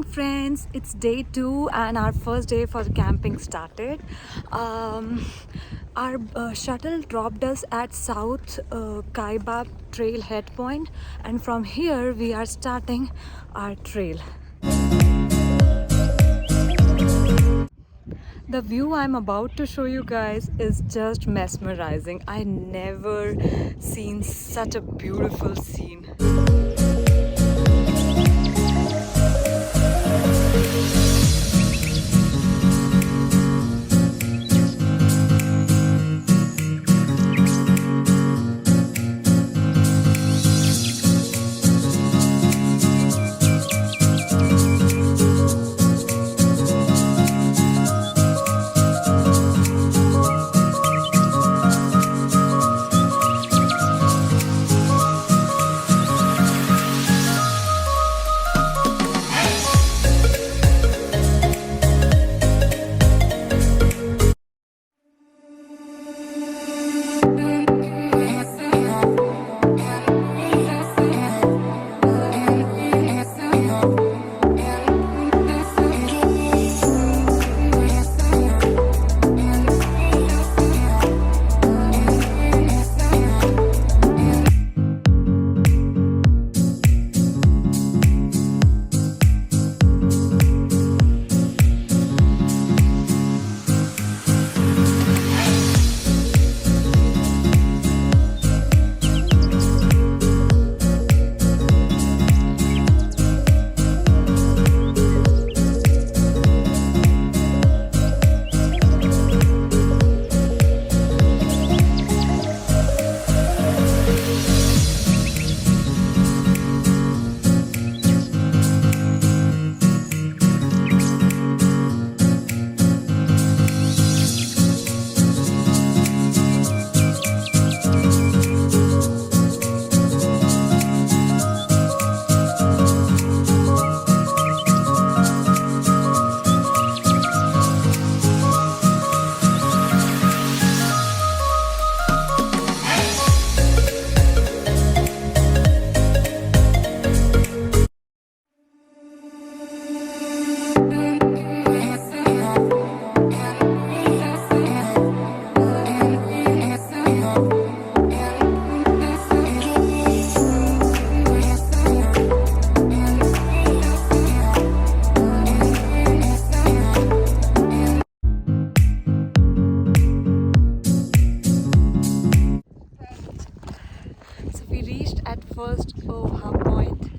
morning, friends. It's day 2 and our first day for camping started. Our shuttle dropped us at South Kaibab Trail Head Point, and from here we are starting our trail. The view I'm about to show you guys is just mesmerizing. I never seen such a beautiful scene. So we reached at first Oha Point.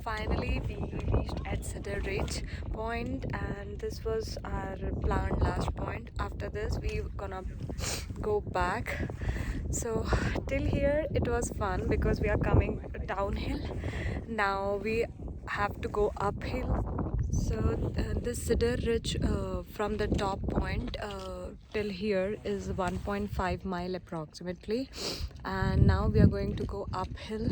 Finally, we reached at Cedar Ridge Point, and this was our planned last point. After this, we're gonna go back. So till here it was fun because we are coming downhill. Now we have to go uphill. So this Cedar Ridge from the top point till here is 1.5 mile approximately, and now we are going to go uphill.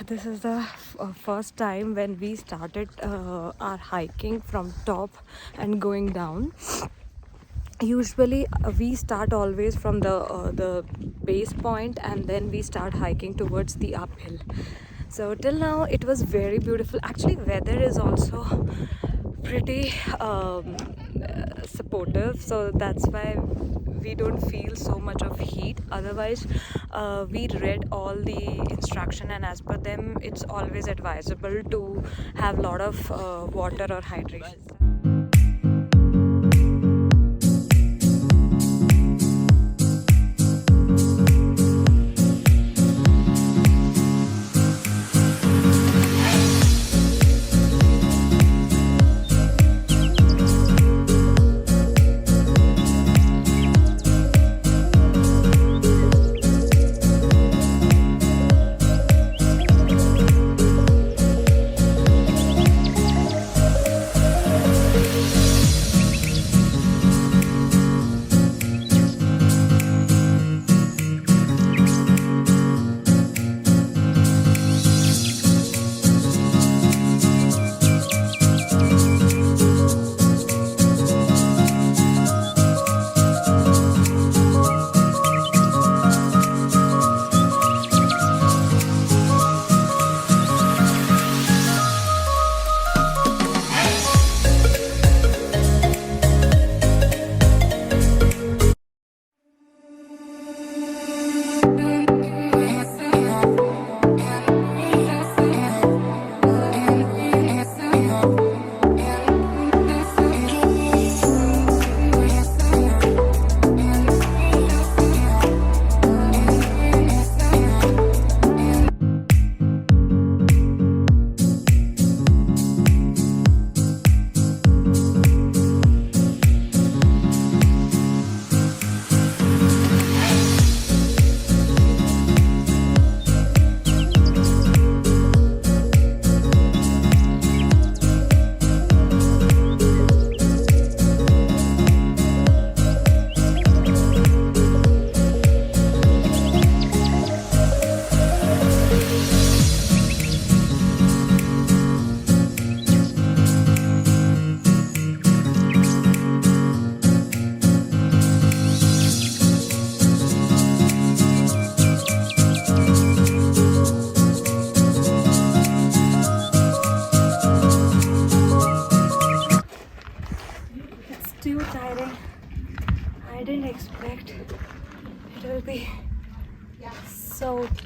This is the first time when we started our hiking from top and going down. Usually we start always from the base point and then we start hiking towards the uphill. So till now it was very beautiful. Actually, weather is also pretty supportive, so that's why we don't feel so much of heat. Otherwise, we read all the instruction, and as per them it's always advisable to have a lot of water or hydration.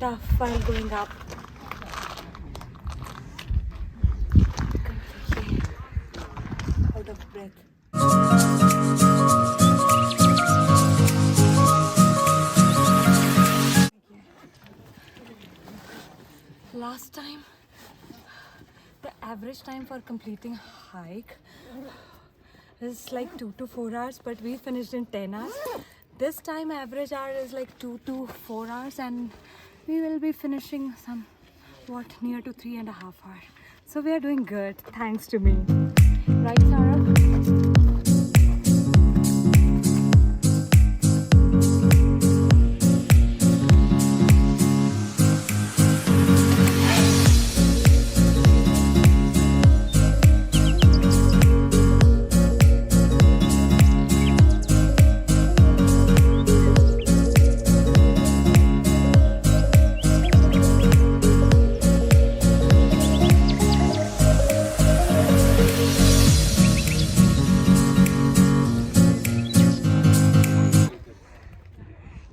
tough while going up. Completely out of breath. Last time, the average time for completing a hike is like 2 to 4 hours, but we finished in 10 hours. This time average hour is like 2 to 4 hours, and we will be finishing somewhat near to 3.5 hours. So we are doing good, thanks to me. Right, Sarah?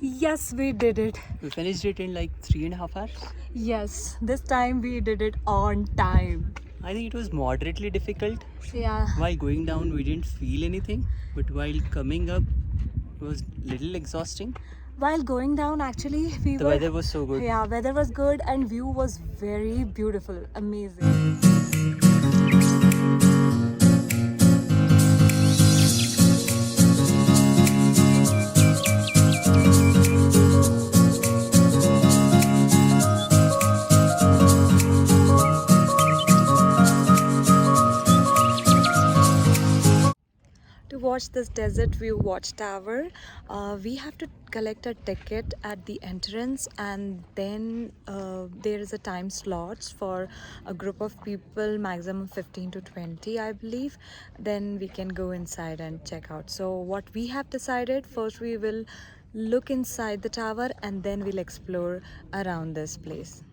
Yes, we did it. We finished it in like 3.5 hours. Yes, this time we did it on time. I think it was moderately difficult. Yeah. While going down, we didn't feel anything, but while coming up, it was little exhausting. While going down, actually, The weather was so good. Yeah, weather was good and view was very beautiful, amazing. To watch this desert view watchtower, we have to collect a ticket at the entrance, and then there is a time slots for a group of people, maximum 15 to 20 I believe. Then we can go inside and check out. So what we have decided, first we will look inside the tower and then we'll explore around this place.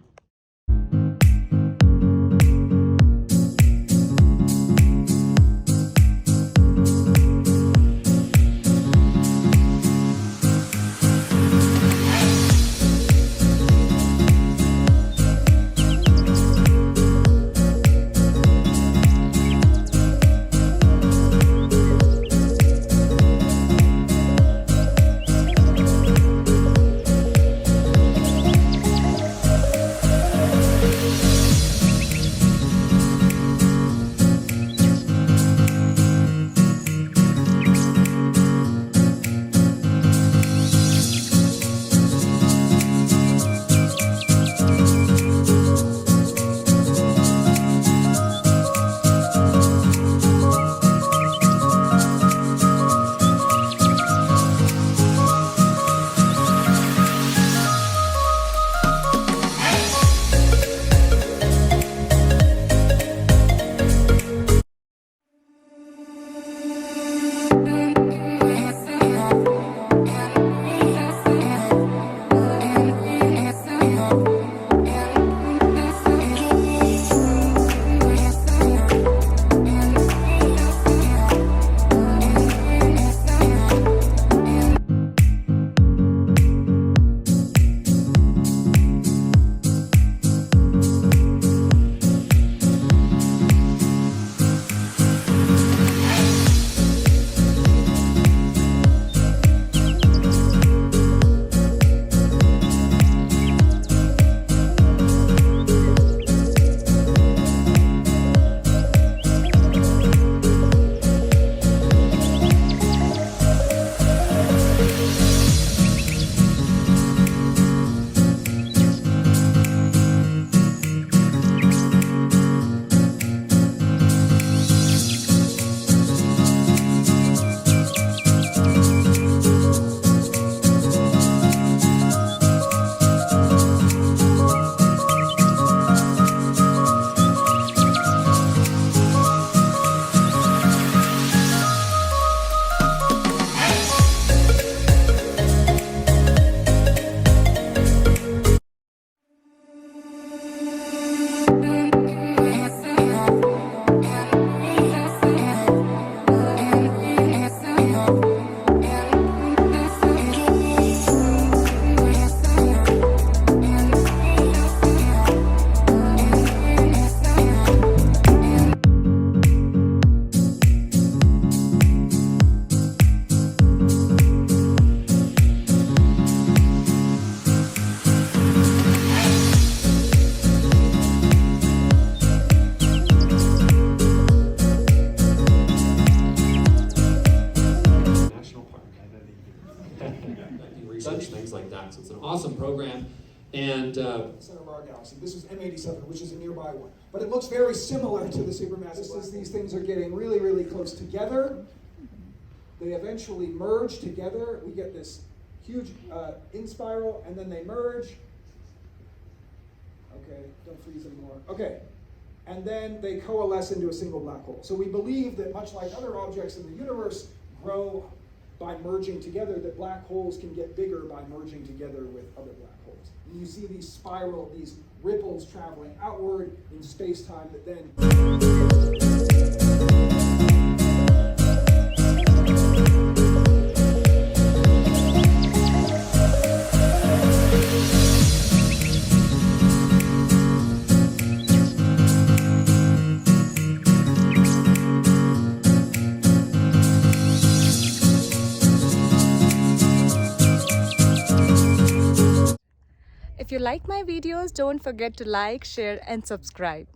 And center of our galaxy. This is M87, which is a nearby one. But it looks very similar to the supermassive black hole. These things are getting really, really close together. They eventually merge together. We get this huge in spiral, and then they merge. Okay, don't freeze anymore. Okay, and then they coalesce into a single black hole. So we believe that much like other objects in the universe grow by merging together, that black holes can get bigger by merging together with other black holes. And you see these spiral, these ripples traveling outward in space-time that then... If you like my videos, don't forget to like, share and subscribe.